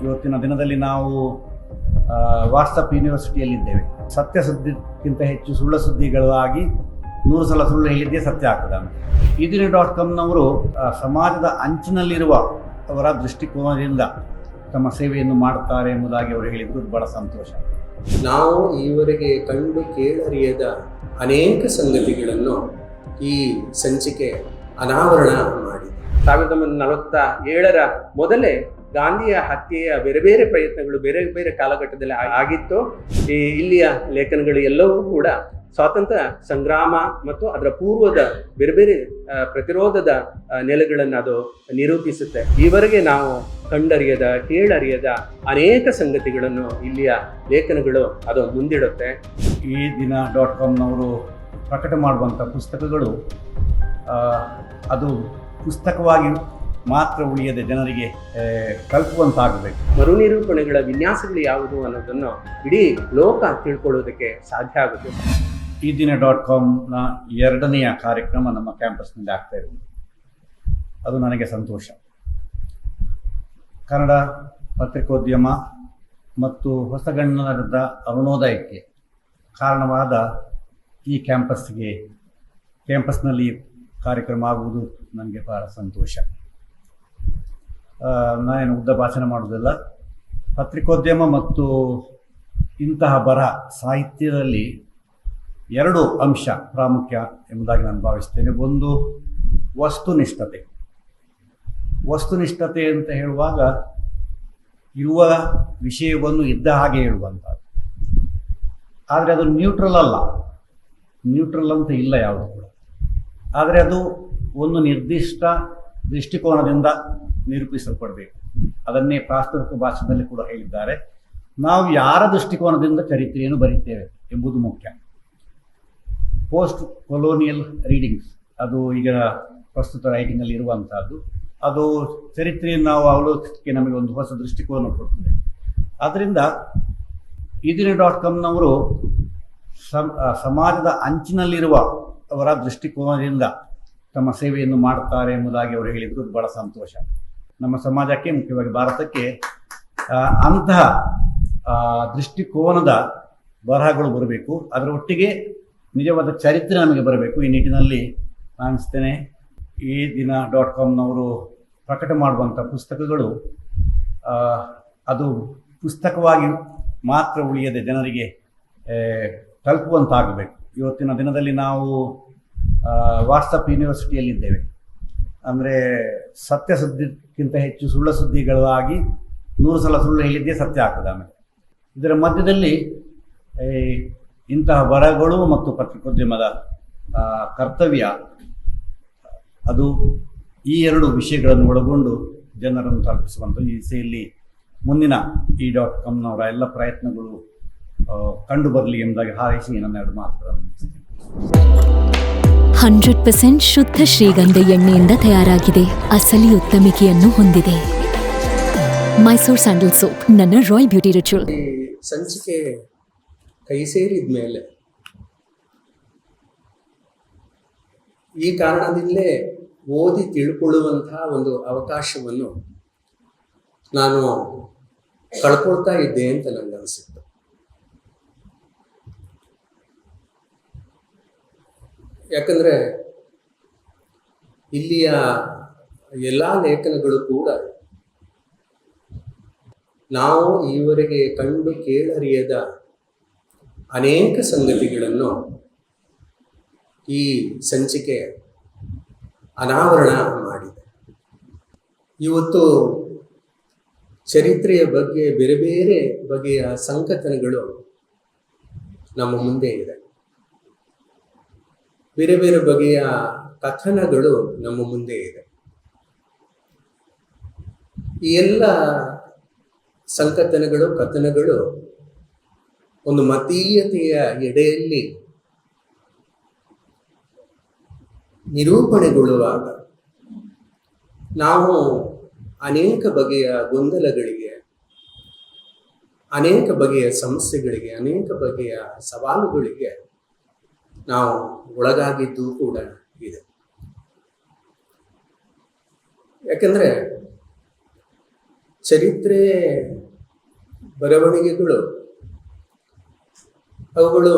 ಇವತ್ತಿನ ದಿನದಲ್ಲಿ ನಾವು ವಾಟ್ಸಪ್ ಯೂನಿವರ್ಸಿಟಿಯಲ್ಲಿದ್ದೇವೆ. ಸತ್ಯ ಸುದ್ದಿಗಿಂತ ಹೆಚ್ಚು ಸುಳ್ಳು ಸುದ್ದಿಗಳಾಗಿ 100 ಸಲ ಸುಳ್ಳು ಹೇಳಿದ್ದೇ ಸತ್ಯ ಆಗ್ತದೆ ಅಂತ. EDN.comನವರು ಸಮಾಜದ ಅಂಚಿನಲ್ಲಿರುವ ಅವರ ದೃಷ್ಟಿಕೋನದಿಂದ ತಮ್ಮ ಸೇವೆಯನ್ನು ಮಾಡುತ್ತಾರೆ ಎಂಬುದಾಗಿ ಅವರು ಹೇಳಿದ್ರು. ಬಹಳ ಸಂತೋಷ. ನಾವು ಈವರೆಗೆ ಕಂಡು ಕೇಳರಿಯದ ಅನೇಕ ಸಂಗತಿಗಳನ್ನು ಈ ಸಂಚಿಕೆ ಅನಾವರಣ ಮಾಡಿದೆ. 1947ರ ಮೊದಲೇ ಗಾಂಧಿಯ ಹತ್ಯೆಯ ಬೇರೆ ಬೇರೆ ಪ್ರಯತ್ನಗಳು ಬೇರೆ ಬೇರೆ ಕಾಲಘಟ್ಟದಲ್ಲಿ ಆಗಿತ್ತು. ಇಲ್ಲಿಯ ಲೇಖನಗಳು ಎಲ್ಲವೂ ಕೂಡ ಸ್ವಾತಂತ್ರ್ಯ ಸಂಗ್ರಾಮ ಮತ್ತು ಅದರ ಪೂರ್ವದ ಬೇರೆ ಬೇರೆ ಪ್ರತಿರೋಧದ ನೆಲೆಗಳನ್ನು ಅದು ನಿರೂಪಿಸುತ್ತೆ. ಈವರೆಗೆ ನಾವು ಕಂಡರಿಯದ ಕೇಳರಿಯದ ಅನೇಕ ಸಂಗತಿಗಳನ್ನು ಇಲ್ಲಿಯ ಲೇಖನಗಳು ಅದು ಮುಂದಿಡುತ್ತೆ. EDN.comನವರು ಪ್ರಕಟ ಮಾಡುವಂಥ ಪುಸ್ತಕಗಳು ಅದು ಪುಸ್ತಕವಾಗಿ ಮಾತ್ರ ಉಳಿಯದೆ ಜನರಿಗೆ ತಲುಪುವಂತಾಗಬೇಕು. ಮರುನಿರೂಪಣೆಗಳ ವಿನ್ಯಾಸಗಳು ಯಾವುದು ಅನ್ನೋದನ್ನು ಇಡೀ ಲೋಕ ತಿಳ್ಕೊಳ್ಳೋದಕ್ಕೆ ಸಾಧ್ಯ ಆಗುತ್ತೆ. EDN.comನ 2ನೆಯ ಕಾರ್ಯಕ್ರಮ ನಮ್ಮ ಕ್ಯಾಂಪಸ್ನಲ್ಲಿ ಆಗ್ತಾ ಇರುವುದು, ಅದು ನನಗೆ ಸಂತೋಷ. ಕನ್ನಡ ಪತ್ರಿಕೋದ್ಯಮ ಮತ್ತು ಹೊಸಗನ್ನಡದ ಅರುಣೋದಯಕ್ಕೆ ಕಾರಣವಾದ ಈ ಕ್ಯಾಂಪಸ್ನಲ್ಲಿ ಕಾರ್ಯಕ್ರಮ ಆಗುವುದು ನನಗೆ ಬಹಳ ಸಂತೋಷ. ನಾನೇನು ಉದ್ದ ಭಾಷಣ ಮಾಡುವುದಿಲ್ಲ. ಪತ್ರಿಕೋದ್ಯಮ ಮತ್ತು ಇಂತಹ ಬರಹ ಸಾಹಿತ್ಯದಲ್ಲಿ 2 ಅಂಶ ಪ್ರಾಮುಖ್ಯ ಎಂಬುದಾಗಿ ನಾನು ಭಾವಿಸ್ತೇನೆ. ಒಂದು ವಸ್ತುನಿಷ್ಠತೆ ಅಂತ ಹೇಳುವಾಗ ಇರುವ ವಿಷಯವನ್ನು ಇದ್ದ ಹಾಗೆ ಹೇಳುವಂಥದ್ದು. ಆದರೆ ಅದು ನ್ಯೂಟ್ರಲ್ ಅಂತ ಇಲ್ಲ ಯಾವುದು ಕೂಡ. ಆದರೆ ಅದು ಒಂದು ನಿರ್ದಿಷ್ಟ ದೃಷ್ಟಿಕೋನದಿಂದ ನಿರೂಪಿಸಲ್ಪಡಬೇಕು. ಅದನ್ನೇ ಪ್ರಾಸ್ತಾವಿಕ ಭಾಷಣದಲ್ಲಿ ಕೂಡ ಹೇಳಿದ್ದಾರೆ. ನಾವು ಯಾರ ದೃಷ್ಟಿಕೋನದಿಂದ ಚರಿತ್ರೆಯನ್ನು ಬರೀತೇವೆ ಎಂಬುದು ಮುಖ್ಯ. ಪೋಸ್ಟ್ ಕೊಲೋನಿಯಲ್ ರೀಡಿಂಗ್ಸ್ ಅದು ಈಗ ಪ್ರಸ್ತುತ ರೈಟಿಂಗಲ್ಲಿ ಇರುವಂತಹದ್ದು. ಅದು ಚರಿತ್ರೆಯನ್ನು ನಾವು ಅವಲೋಕಿಸಲಿಕ್ಕೆ ನಮಗೆ ಒಂದು ಹೊಸ ದೃಷ್ಟಿಕೋನ ಕೊಡ್ತದೆ. ಆದ್ದರಿಂದ EDN.comನವರು ಸಮಾಜದ ಅಂಚಿನಲ್ಲಿರುವ ಅವರ ದೃಷ್ಟಿಕೋನದಿಂದ ತಮ್ಮ ಸೇವೆಯನ್ನು ಮಾಡುತ್ತಾರೆ ಎಂಬುದಾಗಿ ಅವರು ಹೇಳಿದ್ರು. ಬಹಳ ಸಂತೋಷ. ನಮ್ಮ ಸಮಾಜಕ್ಕೆ, ಮುಖ್ಯವಾಗಿ ಭಾರತಕ್ಕೆ ಅಂತಹ ದೃಷ್ಟಿಕೋನದ ಬರಹಗಳು ಬರಬೇಕು. ಅದರ ಒಟ್ಟಿಗೆ ನಿಜವಾದ ಚರಿತ್ರೆ ನಮಗೆ ಬರಬೇಕು. ಈ ನಿಟ್ಟಿನಲ್ಲಿ ನಾನು ಅನಿಸ್ತೇನೆ EDN.comನವರು ಪ್ರಕಟ ಮಾಡುವಂಥ ಪುಸ್ತಕಗಳು ಅದು ಪುಸ್ತಕವಾಗಿ ಮಾತ್ರ ಉಳಿಯದೆ ಜನರಿಗೆ ತಲುಪುವಂತಾಗಬೇಕು. ಇವತ್ತಿನ ದಿನದಲ್ಲಿ ನಾವು ವಾಟ್ಸಪ್ ಯೂನಿವರ್ಸಿಟಿಯಲ್ಲಿದ್ದೇವೆ. ಅಂದರೆ ಸತ್ಯ ಸುದ್ದಿಗಿಂತ ಹೆಚ್ಚು ಸುಳ್ಳು ಸುದ್ದಿಗಳಾಗಿ 100 ಸಲ ಸುಳ್ಳು ಹೇಳಿದ್ದೇ ಸತ್ಯ ಆಗ್ತದೆ. ಆಮೇಲೆ ಇದರ ಮಧ್ಯದಲ್ಲಿ ಇಂತಹ ಬರಹಗಳು ಮತ್ತು ಪತ್ರಿಕೋದ್ಯಮದ ಕರ್ತವ್ಯ ಅದು ಈ 2 ವಿಷಯಗಳನ್ನು ಒಳಗೊಂಡು ಜನರನ್ನು ತಲುಪಿಸುವಂಥ ಈ ದಿಸೆಯಲ್ಲಿ ಮುಂದಿನ EDN.comನವರ ಎಲ್ಲ ಪ್ರಯತ್ನಗಳು ಕಂಡು ಬರಲಿ ಎಂಬುದಾಗಿ ಹಾರೈಸಿ ನನ್ನ 2 ಮಾತುಗಳನ್ನು ಮುಗಿಸ್ತೇನೆ. 100% ಶುದ್ಧ ಶ್ರೀಗಂಧ ಎಣ್ಣೆಯಿಂದ ತಯಾರಾಗಿದೆ. ಅಸಲಿ ಉತ್ತಮಿಕೆಯನ್ನು ಹೊಂದಿದೆ. ಮೈಸೂರು ಸ್ಯಾಂಡಲ್ ಸೋಪ್, ನನ್ನ ರಾಯಲ್ ಬ್ಯೂಟಿ ರಿಚುವಲ್. ಈ ಸಂಚಿಕೆ ಕೈ ಸೇರಿದ ಮೇಲೆ ಈ ಕಾರಣದಿಂದಲೇ ಓದಿ ತಿಳ್ಕೊಳ್ಳುವಂತಹ ಒಂದು ಅವಕಾಶವನ್ನು ನಾನು ಕಳ್ಕೊಳ್ತಾ ಇದ್ದೆ ಅಂತ ನನಗೆ ಅನಿಸಿತ್ತು. ಯಾಕಂದ್ರೆ ಇಲ್ಲಿಯ ಎಲ್ಲ ಲೇಖನಗಳು ಕೂಡ ನಾವು ಈವರೆಗೆ ಕಂಡು ಕೇಳರಿಯದ ಅನೇಕ ಸಂಗತಿಗಳನ್ನು ಈ ಸಂಚಿಕೆ ಅನಾವರಣ ಮಾಡಿದೆ. ಇವತ್ತು ಚರಿತ್ರೆಯ ಬಗ್ಗೆ ಬೇರೆ ಬೇರೆ ಬಗೆಯ ಸಂಕಥನಗಳು ನಮ್ಮ ಮುಂದೆ ಇದೆ. ಬೇರೆ ಬೇರೆ ಬಗೆಯ ಕಥನಗಳು ನಮ್ಮ ಮುಂದೆ ಇದೆ. ಈ ಎಲ್ಲ ಸಂಕಥನಗಳು, ಕಥನಗಳು ಒಂದು ಮತೀಯತೆಯ ಎಡೆಯಲ್ಲಿ ನಿರೂಪಣೆಗೊಳ್ಳುವಾಗ ನಾವು ಅನೇಕ ಬಗೆಯ ಗೊಂದಲಗಳಿಗೆ, ಅನೇಕ ಬಗೆಯ ಸಮಸ್ಯೆಗಳಿಗೆ, ಅನೇಕ ಬಗೆಯ ಸವಾಲುಗಳಿಗೆ ನಾವು ಒಳಗಾಗಿದ್ದು ಕೂಡ ಇದೆ. ಯಾಕಂದ್ರೆ ಚರಿತ್ರೆ ಬರವಣಿಗೆಗಳು ಅವುಗಳು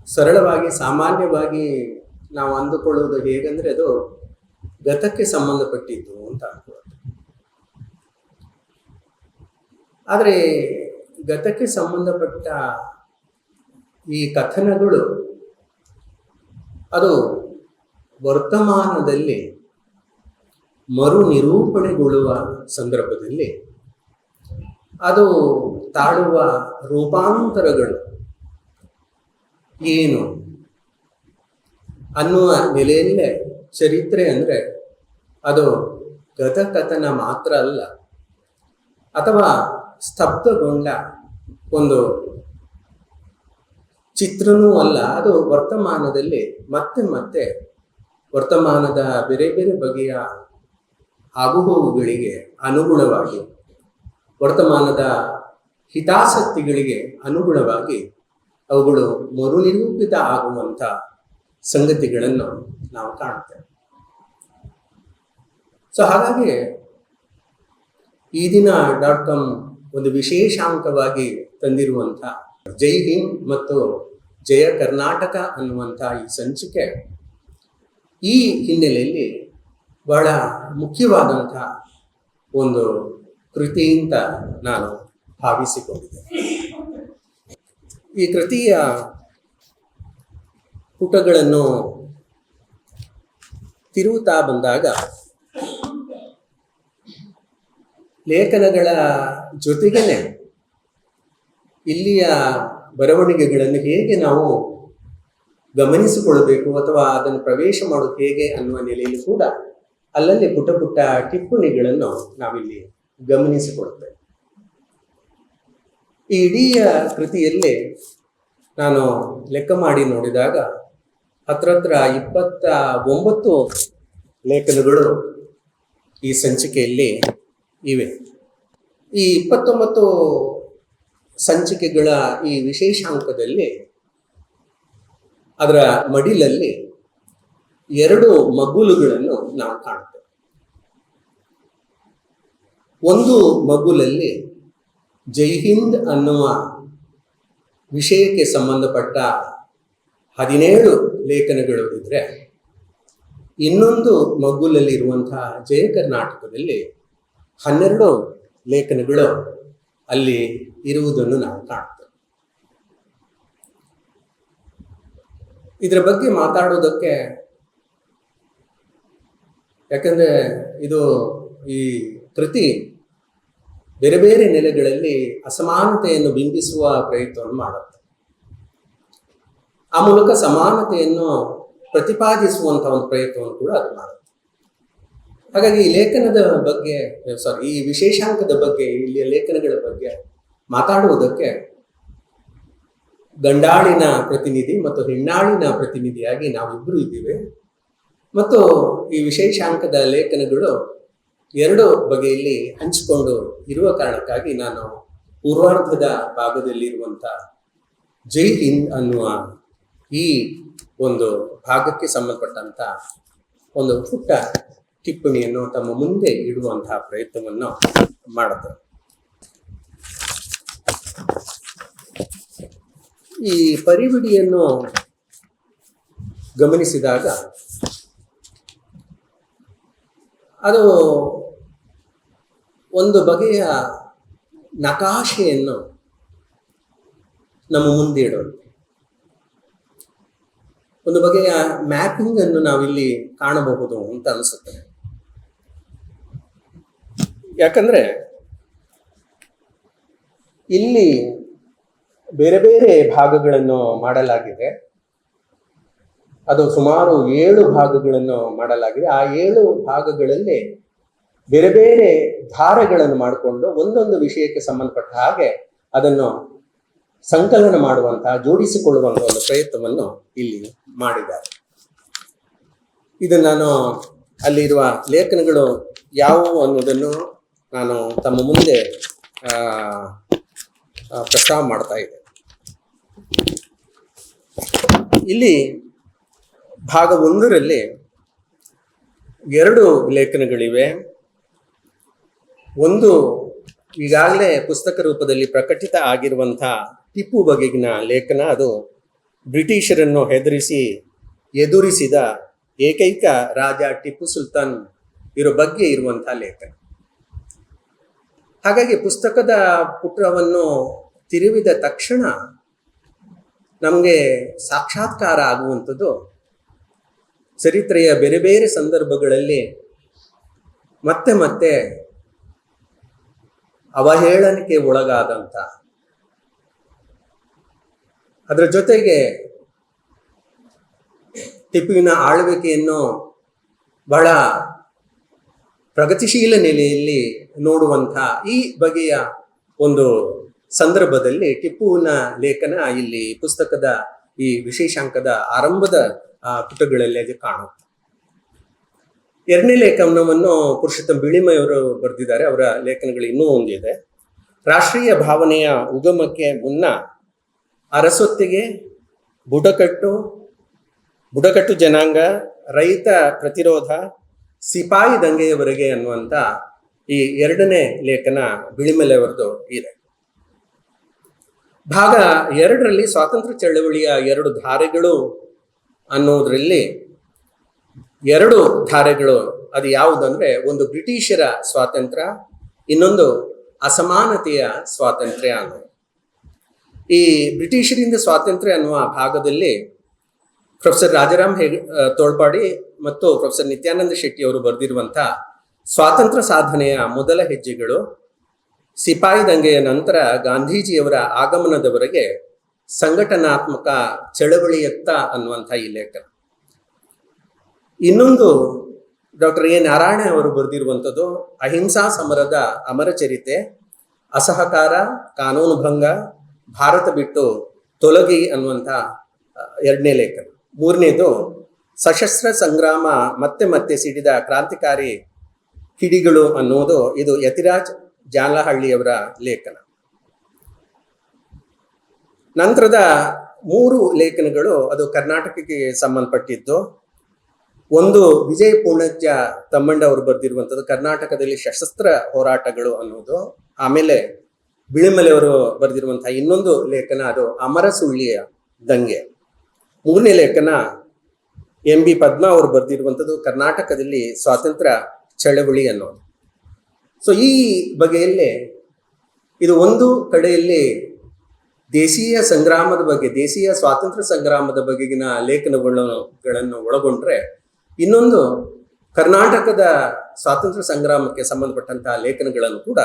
ಸರಳವಾಗಿ ಸಾಮಾನ್ಯವಾಗಿ ನಾವು ಅಂದುಕೊಳ್ಳುವುದು ಹೇಗೆಂದರೆ ಅದು ಗತಕ್ಕೆ ಸಂಬಂಧಪಟ್ಟಿದ್ದು ಅಂತ ಅನ್ಕೊಳ್ಳೋದು. ಆದರೆ ಗತಕ್ಕೆ ಸಂಬಂಧಪಟ್ಟ ಈ ಕಥನಗಳು ಅದು ವರ್ತಮಾನದಲ್ಲಿ ಮರು ನಿರೂಪಣೆಗೊಳ್ಳುವ ಸಂದರ್ಭದಲ್ಲಿ ಅದು ತಾಳುವ ರೂಪಾಂತರಗಳು ಏನು ಅನ್ನುವ ನೆಲೆಯಲ್ಲೇ ಚರಿತ್ರೆ ಅಂದರೆ ಅದು ಗತಕಥನ ಮಾತ್ರ ಅಲ್ಲ, ಅಥವಾ ಸ್ತಬ್ಧಗೊಂಡ ಒಂದು ಚಿತ್ರನೂ ಅಲ್ಲ. ಅದು ವರ್ತಮಾನದಲ್ಲಿ ಮತ್ತೆ ಮತ್ತೆ ವರ್ತಮಾನದ ಬೇರೆ ಬೇರೆ ಬಗೆಯ ಆಗುಹೋಗುಗಳಿಗೆ ಅನುಗುಣವಾಗಿ, ವರ್ತಮಾನದ ಹಿತಾಸಕ್ತಿಗಳಿಗೆ ಅನುಗುಣವಾಗಿ ಅವುಗಳು ಮರುನಿರೂಪಿತ ಆಗುವಂಥ ಸಂಗತಿಗಳನ್ನು ನಾವು ಕಾಣುತ್ತೇವೆ. ಸೊ ಹಾಗಾಗಿ ಈ ದಿನ .com ಒಂದು ವಿಶೇಷಾಂಕವಾಗಿ ತಂದಿರುವಂಥ ಜೈ ಹಿಂದ್ ಮತ್ತು ಜಯ ಕರ್ನಾಟಕ ಅನ್ನುವಂಥ ಈ ಸಂಚಿಕೆ ಈ ಹಿನ್ನೆಲೆಯಲ್ಲಿ ಬಹಳ ಮುಖ್ಯವಾದಂಥ ಒಂದು ಕೃತಿ ಅಂತ ನಾನು ಭಾವಿಸಿಕೊಂಡಿದ್ದೆ. ಈ ಕೃತಿಯ ಪುಟಗಳನ್ನು ತಿರುವುತ್ತಾ ಬಂದಾಗ ಲೇಖನಗಳ ಜೊತೆಗೇನೆ ಇಲ್ಲಿಯ ಬರವಣಿಗೆಗಳನ್ನು ಹೇಗೆ ನಾವು ಗಮನಿಸಿಕೊಳ್ಳಬೇಕು ಅಥವಾ ಅದನ್ನು ಪ್ರವೇಶ ಮಾಡೋದು ಹೇಗೆ ಅನ್ನುವ ನೆಲೆಯಲ್ಲಿ ಕೂಡ ಅಲ್ಲಲ್ಲಿ ಪುಟ್ಟ ಪುಟ್ಟ ಟಿಪ್ಪಣಿಗಳನ್ನು ನಾವಿಲ್ಲಿ ಗಮನಿಸಿಕೊಳ್ತೇವೆ. ಈ ಇಡೀ ಕೃತಿಯಲ್ಲಿ ನಾನು ಲೆಕ್ಕ ಮಾಡಿ ನೋಡಿದಾಗ ಹತ್ರ 29 ಲೇಖನಗಳು ಈ ಸಂಚಿಕೆಯಲ್ಲಿ ಇವೆ. ಈ 29 ಸಂಚಿಕೆಗಳ ಈ ವಿಶೇಷಾಂಕದಲ್ಲಿ ಅದರ ಮಡಿಲಲ್ಲಿ 2 ಮಗ್ಗುಲುಗಳನ್ನು ನಾವು ಕಾಣ್ತೇವೆ. ಒಂದು ಮಗ್ಗುಲಲ್ಲಿ ಜೈ ಹಿಂದ್ ಅನ್ನುವ ವಿಷಯಕ್ಕೆ ಸಂಬಂಧಪಟ್ಟ 17 ಲೇಖನಗಳು ಇದ್ರೆ, ಇನ್ನೊಂದು ಮಗ್ಗುಲಲ್ಲಿರುವಂತಹ ಜಯ ಕರ್ನಾಟಕದಲ್ಲಿ 12 ಲೇಖನಗಳು ಅಲ್ಲಿ ಇರುವುದನ್ನು ನಾವು ಕಾಣ್ತೇವೆ. ಇದರ ಬಗ್ಗೆ ಮಾತಾಡೋದಕ್ಕೆ, ಯಾಕಂದ್ರೆ ಇದು ಈ ಕೃತಿ ಬೇರೆ ಬೇರೆ ನೆಲೆಗಳಲ್ಲಿ ಅಸಮಾನತೆಯನ್ನು ಬಿಂಬಿಸುವ ಪ್ರಯತ್ನವನ್ನು ಮಾಡುತ್ತೆ. ಆ ಮೂಲಕ ಸಮಾನತೆಯನ್ನು ಪ್ರತಿಪಾದಿಸುವಂತಹ ಒಂದು ಪ್ರಯತ್ನವನ್ನು ಕೂಡ ಅದು ಮಾಡುತ್ತೆ. ಹಾಗಾಗಿ ಈ ಲೇಖನದ ಬಗ್ಗೆ, ಈ ವಿಶೇಷಾಂಕದ ಬಗ್ಗೆ, ಇಲ್ಲಿಯ ಲೇಖನಗಳ ಬಗ್ಗೆ ಮಾತಾಡುವುದಕ್ಕೆ ಗಂಡಾಳಿನ ಪ್ರತಿನಿಧಿ ಮತ್ತು ಹೆಣ್ಣಾಳಿನ ಪ್ರತಿನಿಧಿಯಾಗಿ ನಾವಿಬ್ಬರು ಇದ್ದೀವಿ. ಮತ್ತು ಈ ವಿಶೇಷಾಂಕದ ಲೇಖನಗಳು 2 ಬಗೆಯಲ್ಲಿ ಹಂಚಿಕೊಂಡು ಇರುವ ಕಾರಣಕ್ಕಾಗಿ ನಾನು ಪೂರ್ವಾರ್ಧದ ಭಾಗದಲ್ಲಿರುವಂಥ ಜೈ ಹಿಂದ್ ಅನ್ನುವ ಈ ಒಂದು ಭಾಗಕ್ಕೆ ಸಂಬಂಧಪಟ್ಟಂತ ಒಂದು ಪುಟ್ಟ ಟಿಪ್ಪಣಿಯನ್ನು ತಮ್ಮ ಮುಂದೆ ಇಡುವಂತಹ ಪ್ರಯತ್ನವನ್ನು ಮಾಡುತ್ತೇವೆ. ಈ ಪರಿವಿಡಿಯನ್ನು ಗಮನಿಸಿದಾಗ ಅದು ಒಂದು ಬಗೆಯ ನಕಾಶೆಯನ್ನು ನಮ್ಮ ಮುಂದೆ ಇಡೋದು, ಒಂದು ಬಗೆಯ ಮ್ಯಾಪಿಂಗ್ ಅನ್ನು ನಾವಿಲ್ಲಿ ಕಾಣಬಹುದು ಅಂತ ಅನಿಸುತ್ತೆ. ಯಾಕಂದ್ರೆ ಇಲ್ಲಿ ಬೇರೆ ಬೇರೆ ಭಾಗಗಳನ್ನು ಮಾಡಲಾಗಿದೆ. ಅದು ಸುಮಾರು 7 ಭಾಗಗಳನ್ನು ಮಾಡಲಾಗಿದೆ. ಆ 7 ಭಾಗಗಳಲ್ಲಿ ಬೇರೆ ಬೇರೆ ಧಾರೆಗಳನ್ನು ಮಾಡಿಕೊಂಡು ಒಂದೊಂದು ವಿಷಯಕ್ಕೆ ಸಂಬಂಧಪಟ್ಟ ಹಾಗೆ ಅದನ್ನು ಸಂಕಲನ ಮಾಡುವಂತಹ, ಜೋಡಿಸಿಕೊಳ್ಳುವಂತಹ ಒಂದು ಪ್ರಯತ್ನವನ್ನು ಇಲ್ಲಿ ಮಾಡಿದ್ದಾರೆ. ಇದು ನಾನು ಅಲ್ಲಿರುವ ಲೇಖನಗಳು ಯಾವುವು ಅನ್ನೋದನ್ನು ನಾನು ತಮ್ಮ ಮುಂದೆ ಪ್ರಸ್ತಾವ ಮಾಡ್ತಾ ಇದ್ದೆ. ಇಲ್ಲಿ ಭಾಗ 1ರಲ್ಲಿ 2 ಲೇಖನಗಳಿವೆ. ಒಂದು ಈಗಾಗಲೇ ಪುಸ್ತಕ ರೂಪದಲ್ಲಿ ಪ್ರಕಟಿತ ಆಗಿರುವಂಥ ಟಿಪ್ಪು ಬಗೆಗಿನ ಲೇಖನ, ಅದು ಬ್ರಿಟಿಷರನ್ನು ಎದುರಿಸಿದ ಏಕೈಕ ರಾಜ ಟಿಪ್ಪು ಸುಲ್ತಾನ್ ಇರೋ ಬಗ್ಗೆ ಇರುವಂಥ ಲೇಖನ. ಹಾಗಾಗಿ ಪುಸ್ತಕದ ಪುಟವನ್ನು ತಿರುವಿದ ತಕ್ಷಣ ನಮಗೆ ಸಾಕ್ಷಾತ್ಕಾರ ಆಗುವಂಥದ್ದು ಚರಿತ್ರೆಯ ಬೇರೆ ಬೇರೆ ಸಂದರ್ಭಗಳಲ್ಲಿ ಮತ್ತೆ ಮತ್ತೆ ಅವಹೇಳನಕ್ಕೆ ಒಳಗಾದಂಥ, ಅದರ ಜೊತೆಗೆ ಟಿಪ್ಪುವಿನ ಆಳ್ವಿಕೆಯನ್ನು ಬಹಳ ಪ್ರಗತಿಶೀಲ ನೆಲೆಯಲ್ಲಿ ನೋಡುವಂಥ ಈ ಬಗೆಯ ಒಂದು ಸಂದರ್ಭದಲ್ಲಿ ಟಿಪ್ಪುವಿನ ಲೇಖನ ಇಲ್ಲಿ ಪುಸ್ತಕದ ಈ ವಿಶೇಷಾಂಕದ ಆರಂಭದ ಪುಟಗಳಲ್ಲಿ ಅದು ಕಾಣುತ್ತೆ. ಎರಡನೇ ಲೇಖನವನ್ನು ಪುರುಷೋತ್ತಮ ಬಿಳಿಮಯವರು ಬರೆದಿದ್ದಾರೆ. ಅವರ ಲೇಖನಗಳು ಇನ್ನೂ ಒಂದಿದೆ. ರಾಷ್ಟ್ರೀಯ ಭಾವನೆಯ ಉಗಮಕ್ಕೆ ಮುನ್ನ ಅರಸೊತ್ತಿಗೆ, ಬುಡಕಟ್ಟು ಜನಾಂಗ, ರೈತ ಪ್ರತಿರೋಧ, ಸಿಪಾಯಿ ದಂಗೆಯವರೆಗೆ ಅನ್ನುವಂಥ ಈ ಎರಡನೇ ಲೇಖನ ಬಿಳಿಮಲೆಯವರದು ಇದೆ. ಭಾಗ 2ರಲ್ಲಿ ಸ್ವಾತಂತ್ರ್ಯ ಚಳವಳಿಯ 2 ಧಾರೆಗಳು ಅನ್ನೋದ್ರಲ್ಲಿ 2 ಧಾರೆಗಳು ಅದು ಯಾವುದಂದ್ರೆ, ಒಂದು ಬ್ರಿಟಿಷರ ಸ್ವಾತಂತ್ರ್ಯ, ಇನ್ನೊಂದು ಅಸಮಾನತೆಯ ಸ್ವಾತಂತ್ರ್ಯ ಅನ್ನೋದು. ಈ ಬ್ರಿಟಿಷರಿಂದ ಸ್ವಾತಂತ್ರ್ಯ ಅನ್ನುವ ಭಾಗದಲ್ಲಿ ಪ್ರೊಫೆಸರ್ ರಾಜಾರಾಮ್ ತೋಳ್ಪಾಡಿ ಮತ್ತು ಪ್ರೊಫೆಸರ್ ನಿತ್ಯಾನಂದ ಶೆಟ್ಟಿ ಅವರು ಬರೆದಿರುವಂಥ ಸ್ವಾತಂತ್ರ್ಯ ಸಾಧನೆಯ ಮೊದಲ ಹೆಜ್ಜೆಗಳು, ಸಿಪಾಯಿ ದಂಗೆಯ ನಂತರ ಗಾಂಧೀಜಿಯವರ ಆಗಮನದವರೆಗೆ ಸಂಘಟನಾತ್ಮಕ ಚಳವಳಿಯತ್ತ ಅನ್ನುವಂಥ ಈ ಲೇಖನ. ಇನ್ನೊಂದು ಡಾಕ್ಟರ್ ಎ ನಾರಾಯಣ ಅವರು ಬರೆದಿರುವಂಥದ್ದು ಅಹಿಂಸಾ ಸಮರದ ಅಮರ ಚರಿತೆ, ಅಸಹಕಾರ, ಕಾನೂನು ಭಂಗ, ಭಾರತ ಬಿಟ್ಟು ತೊಲಗಿ ಅನ್ನುವಂಥ 2ನೇ ಲೇಖನ. 3ನೇದು ಸಶಸ್ತ್ರ ಸಂಗ್ರಾಮ ಮತ್ತೆ ಮತ್ತೆ ಸಿಡಿದ ಕ್ರಾಂತಿಕಾರಿ ಕಿಡಿಗಳು ಅನ್ನೋದು, ಇದು ಯತಿರಾಜ್ ಜಾಲಹಳ್ಳಿಯವರ ಲೇಖನ. ನಂತರದ 3 ಲೇಖನಗಳು ಅದು ಕರ್ನಾಟಕಕ್ಕೆ ಸಂಬಂಧಪಟ್ಟಿದ್ದು. ಒಂದು ವಿಜಯ ಪೂರ್ಣಜ್ಜ ತಮ್ಮಂಡ ಅವರು ಬರೆದಿರುವಂಥದ್ದು ಕರ್ನಾಟಕದಲ್ಲಿ ಸಶಸ್ತ್ರ ಹೋರಾಟಗಳು ಅನ್ನೋದು. ಆಮೇಲೆ ಬಿಳಿಮಲೆಯವರು ಬರೆದಿರುವಂತಹ ಇನ್ನೊಂದು ಲೇಖನ ಅದು ಅಮರ ಸುಳ್ಳಿಯ ದಂಗೆ. 3ನೇ ಲೇಖನ MB ಪದ್ಮಾ ಅವರು ಬರೆದಿರುವಂಥದ್ದು ಕರ್ನಾಟಕದಲ್ಲಿ ಸ್ವಾತಂತ್ರ್ಯ ಚಳವಳಿ ಅನ್ನೋದು. ಸೊ ಈ ಬಗೆಯಲ್ಲಿ ಇದು ಒಂದು ಕಡೆಯಲ್ಲಿ ದೇಶೀಯ ಸಂಗ್ರಾಮದ ಬಗ್ಗೆ, ದೇಶೀಯ ಸ್ವಾತಂತ್ರ್ಯ ಸಂಗ್ರಾಮದ ಬಗೆಗಿನ ಲೇಖನಗಳನ್ನು ಒಳಗೊಂಡ್ರೆ, ಇನ್ನೊಂದು ಕರ್ನಾಟಕದ ಸ್ವಾತಂತ್ರ್ಯ ಸಂಗ್ರಾಮಕ್ಕೆ ಸಂಬಂಧಪಟ್ಟಂತಹ ಲೇಖನಗಳನ್ನು ಕೂಡ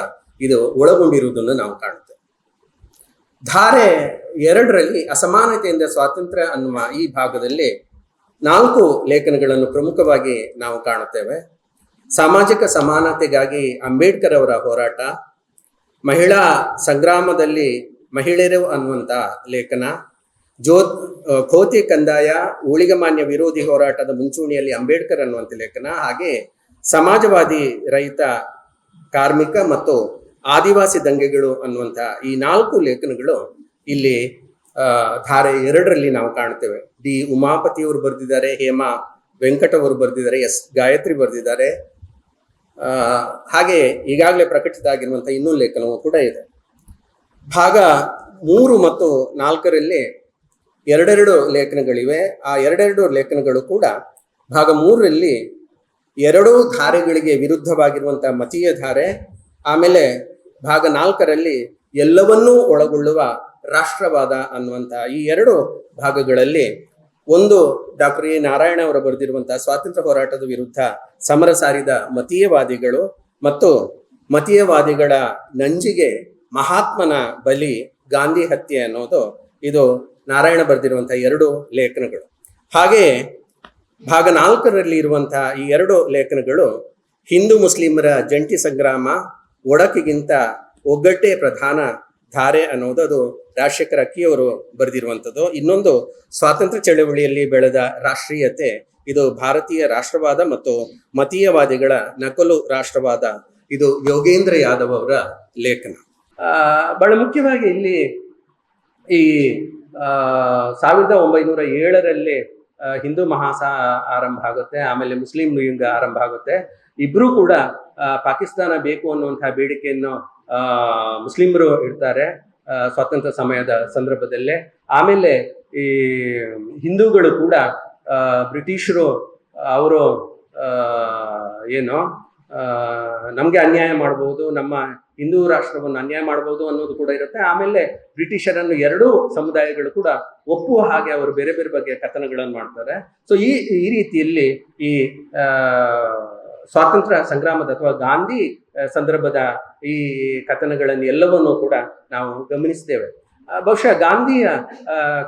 ಇದು ಒಳಗೊಂಡಿರುವುದನ್ನು ನಾವು ಕಾಣುತ್ತೇವೆ. ಧಾರೆ 2ರಲ್ಲಿ ಅಸಮಾನತೆಯಿಂದ ಸ್ವಾತಂತ್ರ್ಯ ಅನ್ನುವ ಈ ಭಾಗದಲ್ಲಿ 4 ಲೇಖನಗಳನ್ನು ಪ್ರಮುಖವಾಗಿ ನಾವು ಕಾಣುತ್ತೇವೆ. ಸಾಮಾಜಿಕ ಸಮಾನತೆಗಾಗಿ ಅಂಬೇಡ್ಕರ್ ಅವರ ಹೋರಾಟ, ಮಹಿಳಾ ಸಂಗ್ರಾಮದಲ್ಲಿ ಮಹಿಳೆಯರು ಅನ್ನುವಂಥ ಲೇಖನ, ಖೋತಿ ಕಂದಾಯ, ಊಳಿಗಮಾನ್ಯ ವಿರೋಧಿ ಹೋರಾಟದ ಮುಂಚೂಣಿಯಲ್ಲಿ ಅಂಬೇಡ್ಕರ್ ಅನ್ನುವಂಥ ಲೇಖನ, ಹಾಗೆ ಸಮಾಜವಾದಿ ರೈತ, ಕಾರ್ಮಿಕ ಮತ್ತು ಆದಿವಾಸಿ ದಂಗೆಗಳು ಅನ್ನುವಂಥ ಈ 4 ಲೇಖನಗಳು ಇಲ್ಲಿ ಧಾರೆ 2ರಲ್ಲಿ ನಾವು ಕಾಣ್ತೇವೆ. ಡಿ ಉಮಾಪತಿ ಅವರು ಬರೆದಿದ್ದಾರೆ, ಹೇಮಾ ವೆಂಕಟ ಅವರು ಬರೆದಿದ್ದಾರೆ, ಎಸ್ ಗಾಯತ್ರಿ ಬರೆದಿದ್ದಾರೆ. ಹಾಗೆ ಈಗಾಗಲೇ ಪ್ರಕಟಿತ ಆಗಿರುವಂಥ ಇನ್ನೊಂದು ಲೇಖನವೂ ಕೂಡ ಇದೆ. ಭಾಗ 3 ಮತ್ತು 4ರಲ್ಲಿ 2 ಲೇಖನಗಳಿವೆ. ಆ 2 ಲೇಖನಗಳು ಕೂಡ ಭಾಗ 3ರಲ್ಲಿ 2 ಧಾರೆಗಳಿಗೆ ವಿರುದ್ಧವಾಗಿರುವಂಥ ಮತೀಯ ಧಾರೆ, ಆಮೇಲೆ ಭಾಗ 4ರಲ್ಲಿ ಎಲ್ಲವನ್ನೂ ಒಳಗೊಳ್ಳುವ ರಾಷ್ಟ್ರವಾದ ಅನ್ನುವಂಥ ಈ 2 ಭಾಗಗಳಲ್ಲಿ ಒಂದು ಡಾಕ್ಟರ್ ಎ ನಾರಾಯಣ ಅವರು ಬರೆದಿರುವಂತಹ ಸ್ವಾತಂತ್ರ್ಯ ಹೋರಾಟದ ವಿರುದ್ಧ ಸಮರ ಸಾರಿದ ಮತೀಯವಾದಿಗಳು ಮತ್ತು ಮತೀಯವಾದಿಗಳ ನಂಜಿಗೆ ಮಹಾತ್ಮನ ಬಲಿ, ಗಾಂಧಿ ಹತ್ಯೆ ಅನ್ನೋದು ಇದು ನಾರಾಯಣ ಬರೆದಿರುವಂತಹ 2 ಲೇಖನಗಳು. ಹಾಗೆಯೇ ಭಾಗ 4ರಲ್ಲಿ ಇರುವಂತಹ ಈ 2 ಲೇಖನಗಳು ಹಿಂದೂ ಮುಸ್ಲಿಮರ ಜಂಟಿ ಸಂಗ್ರಾಮ, ಒಡಕಿಗಿಂತ ಒಗ್ಗಟ್ಟೇ ಪ್ರಧಾನ ಧಾರೆ ಅನ್ನೋದು ಅದು ರಾಜಶೇಖರ ಅಕ್ಕಿಯವರು ಬರೆದಿರುವಂಥದ್ದು. ಇನ್ನೊಂದು ಸ್ವಾತಂತ್ರ್ಯ ಚಳವಳಿಯಲ್ಲಿ ಬೆಳೆದ ರಾಷ್ಟ್ರೀಯತೆ, ಇದು ಭಾರತೀಯ ರಾಷ್ಟ್ರವಾದ ಮತ್ತು ಮತೀಯವಾದಿಗಳ ನಕಲು ರಾಷ್ಟ್ರವಾದ, ಇದು ಯೋಗೇಂದ್ರ ಯಾದವ್ ಅವರ ಲೇಖನ. ಬಹಳ ಮುಖ್ಯವಾಗಿ ಇಲ್ಲಿ ಈ 1907ರಲ್ಲಿ ಹಿಂದೂ ಆರಂಭ ಆಗುತ್ತೆ, ಆಮೇಲೆ ಮುಸ್ಲಿಂ ಯುಗ ಆರಂಭ ಆಗುತ್ತೆ. ಇಬ್ಬರೂ ಕೂಡ ಪಾಕಿಸ್ತಾನ ಬೇಕು ಅನ್ನುವಂತಹ ಬೇಡಿಕೆಯನ್ನು ಮುಸ್ಲಿಮರು ಇಡ್ತಾರೆ ಸ್ವಾತಂತ್ರ್ಯ ಸಮಯದ ಸಂದರ್ಭದಲ್ಲೇ. ಆಮೇಲೆ ಈ ಹಿಂದೂಗಳು ಕೂಡ ಬ್ರಿಟಿಷರು ಅವರು ಏನು ನಮಗೆ ಅನ್ಯಾಯ ಮಾಡ್ಬೋದು, ನಮ್ಮ ಹಿಂದೂ ರಾಷ್ಟ್ರವನ್ನು ಅನ್ಯಾಯ ಮಾಡ್ಬೋದು ಅನ್ನೋದು ಕೂಡ ಇರುತ್ತೆ. ಆಮೇಲೆ ಬ್ರಿಟಿಷರನ್ನು ಎರಡೂ ಸಮುದಾಯಗಳು ಕೂಡ ಒಪ್ಪುವ ಹಾಗೆ ಅವರು ಬೇರೆ ಬೇರೆ ಬಗೆಯ ಕಥನಗಳನ್ನು ಮಾಡ್ತಾರೆ. ಸೊ ಈ ರೀತಿಯಲ್ಲಿ ಈ ಸ್ವಾತಂತ್ರ್ಯ ಸಂಗ್ರಾಮದ ಅಥವಾ ಗಾಂಧಿ ಸಂದರ್ಭದ ಈ ಕಥನಗಳನ್ನು ಎಲ್ಲವನ್ನೂ ಕೂಡ ನಾವು ಗಮನಿಸ್ತೇವೆ. ಬಹುಶಃ ಗಾಂಧಿಯ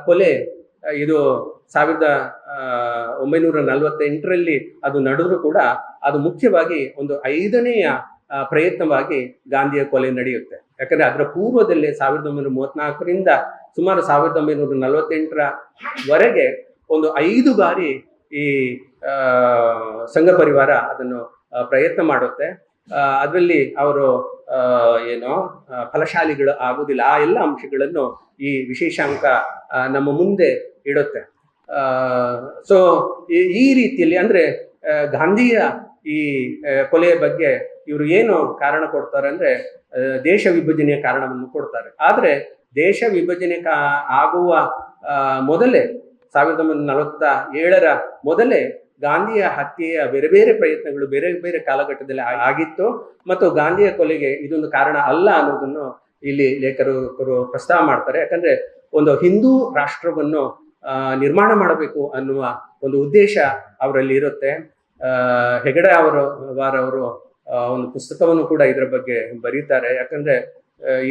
ಕೊಲೆ ಇದು 1948ರಲ್ಲಿ ಅದು ನಡೆದರೂ ಕೂಡ ಅದು ಮುಖ್ಯವಾಗಿ ಒಂದು 5ನೇಯ ಪ್ರಯತ್ನವಾಗಿ ಗಾಂಧಿಯ ಕೊಲೆ ನಡೆಯುತ್ತೆ. ಯಾಕಂದ್ರೆ ಅದರ ಪೂರ್ವದಲ್ಲೇ 1934ರಿಂದ ಸುಮಾರು 1948ರವರೆಗೆ ಒಂದು 5 ಬಾರಿ ಈ ಸಂಘ ಪರಿವಾರ ಅದನ್ನು ಪ್ರಯತ್ನ ಮಾಡುತ್ತೆ. ಅದರಲ್ಲಿ ಅವರು ಫಲಶಾಲಿಗಳು ಆಗುವುದಿಲ್ಲ. ಆ ಎಲ್ಲ ಅಂಶಗಳನ್ನು ಈ ವಿಶೇಷಾಂಕ ನಮ್ಮ ಮುಂದೆ ಇಡುತ್ತೆ. ಸೊ ಈ ರೀತಿಯಲ್ಲಿ ಅಂದ್ರೆ ಗಾಂಧಿಯ ಈ ಕೊಲೆಯ ಬಗ್ಗೆ ಇವರು ಏನು ಕಾರಣ ಕೊಡ್ತಾರೆ ಅಂದ್ರೆ ದೇಶ ವಿಭಜನೆಯ ಕಾರಣವನ್ನು ಕೊಡ್ತಾರೆ. ಆದ್ರೆ ದೇಶ ವಿಭಜನೆ ಆಗುವ ಮೊದಲೇ 1947ರ ಮೊದಲೇ ಗಾಂಧಿಯ ಹತ್ಯೆಯ ಬೇರೆ ಬೇರೆ ಪ್ರಯತ್ನಗಳು ಬೇರೆ ಬೇರೆ ಕಾಲಘಟ್ಟದಲ್ಲಿ ಆಗಿತ್ತು ಮತ್ತು ಗಾಂಧಿಯ ಕೊಲೆಗೆ ಇದೊಂದು ಕಾರಣ ಅಲ್ಲ ಅನ್ನೋದನ್ನು ಇಲ್ಲಿ ಲೇಖಕರು ಪ್ರಸ್ತಾವ ಮಾಡ್ತಾರೆ. ಯಾಕಂದ್ರೆ ಒಂದು ಹಿಂದೂ ರಾಷ್ಟ್ರವನ್ನು ನಿರ್ಮಾಣ ಮಾಡಬೇಕು ಅನ್ನುವ ಒಂದು ಉದ್ದೇಶ ಅವರಲ್ಲಿ ಇರುತ್ತೆ. ಹೆಗಡೆ ಅವರು ಒಂದು ಪುಸ್ತಕವನ್ನು ಕೂಡ ಇದರ ಬಗ್ಗೆ ಬರೀತಾರೆ. ಯಾಕಂದ್ರೆ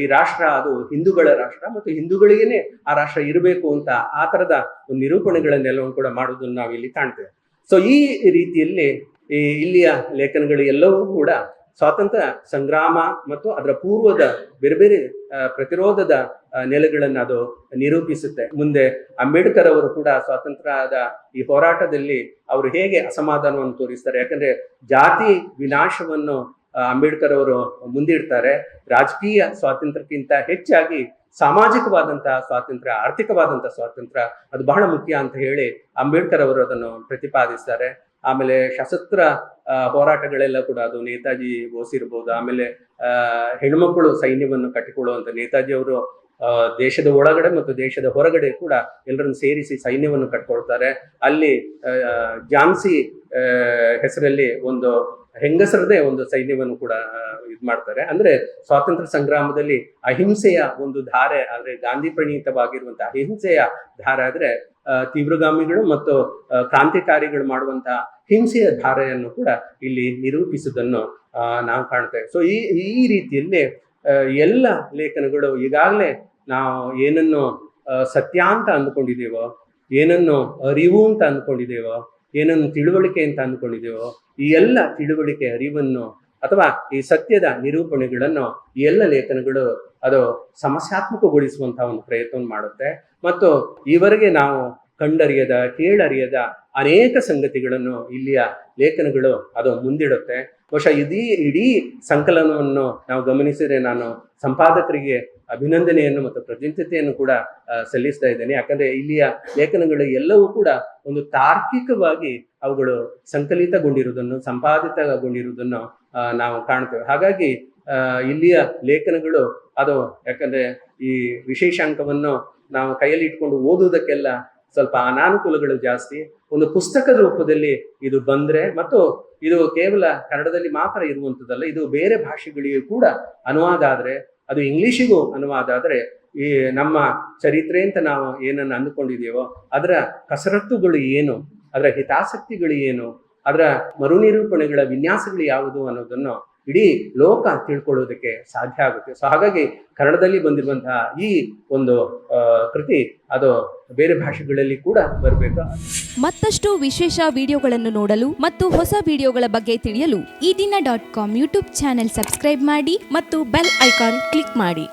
ಈ ರಾಷ್ಟ್ರ ಅದು ಹಿಂದೂಗಳ ರಾಷ್ಟ್ರ ಮತ್ತು ಹಿಂದೂಗಳಿಗೇನೆ ಆ ರಾಷ್ಟ್ರ ಇರಬೇಕು ಅಂತ ಆ ತರದ ಒಂದು ನಿರೂಪಣೆಗಳನ್ನೆಲ್ಲವೂ ಕೂಡ ಮಾಡೋದನ್ನು ನಾವು ಇಲ್ಲಿ ಕಾಣ್ತೇವೆ. ಸೊ ಈ ರೀತಿಯಲ್ಲಿ ಇಲ್ಲಿಯ ಲೇಖನಗಳು ಎಲ್ಲವೂ ಕೂಡ ಸ್ವಾತಂತ್ರ್ಯ ಸಂಗ್ರಾಮ ಮತ್ತು ಅದರ ಪೂರ್ವದ ಬೇರೆ ಬೇರೆ ಪ್ರತಿರೋಧದ ನೆಲೆಗಳನ್ನು ಅದು ನಿರೂಪಿಸುತ್ತೆ. ಮುಂದೆ ಅಂಬೇಡ್ಕರ್ ಅವರು ಕೂಡ ಸ್ವಾತಂತ್ರ್ಯದ ಈ ಹೋರಾಟದಲ್ಲಿ ಅವರು ಹೇಗೆ ಅಸಮಾಧಾನವನ್ನು ತೋರಿಸ್ತಾರೆ. ಯಾಕಂದ್ರೆ ಜಾತಿ ವಿನಾಶವನ್ನು ಅಂಬೇಡ್ಕರ್ ಅವರು ಮುಂದಿಡ್ತಾರೆ. ರಾಜಕೀಯ ಸ್ವಾತಂತ್ರ್ಯಕ್ಕಿಂತ ಹೆಚ್ಚಾಗಿ ಸಾಮಾಜಿಕವಾದಂತಹ ಸ್ವಾತಂತ್ರ್ಯ, ಆರ್ಥಿಕವಾದಂತಹ ಸ್ವಾತಂತ್ರ್ಯ ಅದು ಬಹಳ ಮುಖ್ಯ ಅಂತ ಹೇಳಿ ಅಂಬೇಡ್ಕರ್ ಅವರು ಅದನ್ನು ಪ್ರತಿಪಾದಿಸ್ತಾರೆ. ಆಮೇಲೆ ಸಶಸ್ತ್ರ ಹೋರಾಟಗಳೆಲ್ಲ ಕೂಡ ಅದು ನೇತಾಜಿ ಬೋಸ್ ಇರ್ಬೋದು. ಆಮೇಲೆ ಹೆಣ್ಮಕ್ಕಳು ಸೈನ್ಯವನ್ನು ಕಟ್ಟಿಕೊಳ್ಳುವಂತ ನೇತಾಜಿ ಅವರು ದೇಶದ ಒಳಗಡೆ ಮತ್ತು ದೇಶದ ಹೊರಗಡೆ ಕೂಡ ಎಲ್ಲರನ್ನು ಸೇರಿಸಿ ಸೈನ್ಯವನ್ನು ಕಟ್ಕೊಳ್ತಾರೆ. ಅಲ್ಲಿ ಝಾನ್ಸಿ ಹೆಸರಲ್ಲಿ ಒಂದು ಹೆಂಗಸರದೇ ಒಂದು ಸೈನ್ಯವನ್ನು ಕೂಡ ಇದು ಮಾಡ್ತಾರೆ. ಅಂದ್ರೆ ಸ್ವಾತಂತ್ರ್ಯ ಸಂಗ್ರಾಮದಲ್ಲಿ ಅಹಿಂಸೆಯ ಒಂದು ಧಾರೆ ಆದ್ರೆ ಗಾಂಧಿ ಪ್ರಣೀತವಾಗಿರುವಂತಹ ಅಹಿಂಸೆಯ ಧಾರೆ ಆದ್ರೆ ತೀವ್ರಗಾಮಿಗಳು ಮತ್ತು ಕ್ರಾಂತಿಕಾರಿಗಳು ಮಾಡುವಂತಹ ಹಿಂಸೆಯ ಧಾರೆಯನ್ನು ಕೂಡ ಇಲ್ಲಿ ನಿರೂಪಿಸುವುದನ್ನು ನಾವು ಕಾಣ್ತೇವೆ. ಸೊ ಈ ರೀತಿಯಲ್ಲಿ ಎಲ್ಲ ಲೇಖನಗಳು ಈಗಾಗಲೇ ನಾವು ಏನನ್ನು ಸತ್ಯ ಅಂತ ಅಂದ್ಕೊಂಡಿದ್ದೇವೋ, ಏನನ್ನು ಅರಿವು ಅಂತ ಅಂದ್ಕೊಂಡಿದ್ದೇವೋ, ಏನನ್ನು ತಿಳುವಳಿಕೆ ಅಂತ ಅಂದ್ಕೊಂಡಿದ್ದೇವೋ ಈ ಎಲ್ಲ ತಿಳುವಳಿಕೆ ಅರಿವನ್ನು ಅಥವಾ ಈ ಸತ್ಯದ ನಿರೂಪಣೆಗಳನ್ನು ಈ ಎಲ್ಲ ಲೇಖನಗಳು ಅದು ಸಮಸ್ಯಾತ್ಮಕಗೊಳಿಸುವಂತಹ ಒಂದು ಪ್ರಯತ್ನವನ್ನು ಮಾಡುತ್ತೆ. ಮತ್ತು ಈವರೆಗೆ ನಾವು ಕಂಡರಿಯದ ಕೇಳರಿಯದ ಅನೇಕ ಸಂಗತಿಗಳನ್ನು ಇಲ್ಲಿಯ ಲೇಖನಗಳು ಅದು ಮುಂದಿಡುತ್ತೆ. ಬಹುಶಃ ಇಡೀ ಸಂಕಲನವನ್ನು ನಾವು ಗಮನಿಸಿದರೆ ನಾನು ಸಂಪಾದಕರಿಗೆ ಅಭಿನಂದನೆಯನ್ನು ಮತ್ತು ಕೃತಜ್ಞತೆಯನ್ನು ಕೂಡ ಸಲ್ಲಿಸ್ತಾ ಇದ್ದೇನೆ. ಯಾಕಂದ್ರೆ ಇಲ್ಲಿಯ ಲೇಖನಗಳು ಎಲ್ಲವೂ ಕೂಡ ಒಂದು ತಾರ್ಕಿಕವಾಗಿ ಅವುಗಳು ಸಂಕಲಿತಗೊಂಡಿರುವುದನ್ನು, ಸಂಪಾದಿತಗೊಂಡಿರುವುದನ್ನು ನಾವು ಕಾಣ್ತೇವೆ. ಹಾಗಾಗಿ ಇಲ್ಲಿಯ ಲೇಖನಗಳು ಅದು ಯಾಕಂದ್ರೆ ಈ ವಿಶೇಷಾಂಕವನ್ನು ನಾವು ಕೈಯಲ್ಲಿ ಇಟ್ಕೊಂಡು ಓದುವುದಕ್ಕೆಲ್ಲ ಸ್ವಲ್ಪ ಅನಾನುಕೂಲಗಳು ಜಾಸ್ತಿ. ಒಂದು ಪುಸ್ತಕದ ರೂಪದಲ್ಲಿ ಇದು ಬಂದ್ರೆ ಮತ್ತು ಇದು ಕೇವಲ ಕನ್ನಡದಲ್ಲಿ ಮಾತ್ರ ಇರುವಂಥದ್ದಲ್ಲ, ಇದು ಬೇರೆ ಭಾಷೆಗಳಿಗೂ ಕೂಡ ಅನುವಾದ ಆದ್ರೆ, ಅದು ಇಂಗ್ಲಿಷಿಗೂ ಅನುವಾದ ಆದ್ರೆ ಈ ನಮ್ಮ ಚರಿತ್ರೆ ಅಂತ ನಾವು ಏನನ್ನು ಅಂದುಕೊಂಡಿದೆಯೋ ಅದರ ಕಸರತ್ತುಗಳು ಏನು, ಅದರ ಹಿತಾಸಕ್ತಿಗಳು ಏನು, ಅದರ ಮರುನಿರೂಪಣೆಗಳ ವಿನ್ಯಾಸಗಳು ಯಾವುದು ಅನ್ನೋದನ್ನು ಇಡೀ ಲೋಕ ತಿಳ್ಕೊಳ್ಳೋದಕ್ಕೆ ಸಾಧ್ಯ ಆಗುತ್ತೆ. ಸೊ ಹಾಗಾಗಿ ಕನ್ನಡದಲ್ಲಿ ಬಂದಿರುವಂತಹ ಈ ಒಂದು ಕೃತಿ ಅದು ಬೇರೆ ಭಾಷೆಗಳಲ್ಲಿ ಕೂಡ ಬರಬೇಕು. ಮತ್ತಷ್ಟು ವಿಶೇಷ ವಿಡಿಯೋಗಳನ್ನು ನೋಡಲು ಮತ್ತು ಹೊಸ ವಿಡಿಯೋಗಳ ಬಗ್ಗೆ ತಿಳಿಯಲು ಈ ದಿನ .com ಯೂಟ್ಯೂಬ್ ಚಾನೆಲ್ ಸಬ್ಸ್ಕ್ರೈಬ್ ಮಾಡಿ ಮತ್ತು ಬೆಲ್ ಐಕಾನ್ ಕ್ಲಿಕ್ ಮಾಡಿ.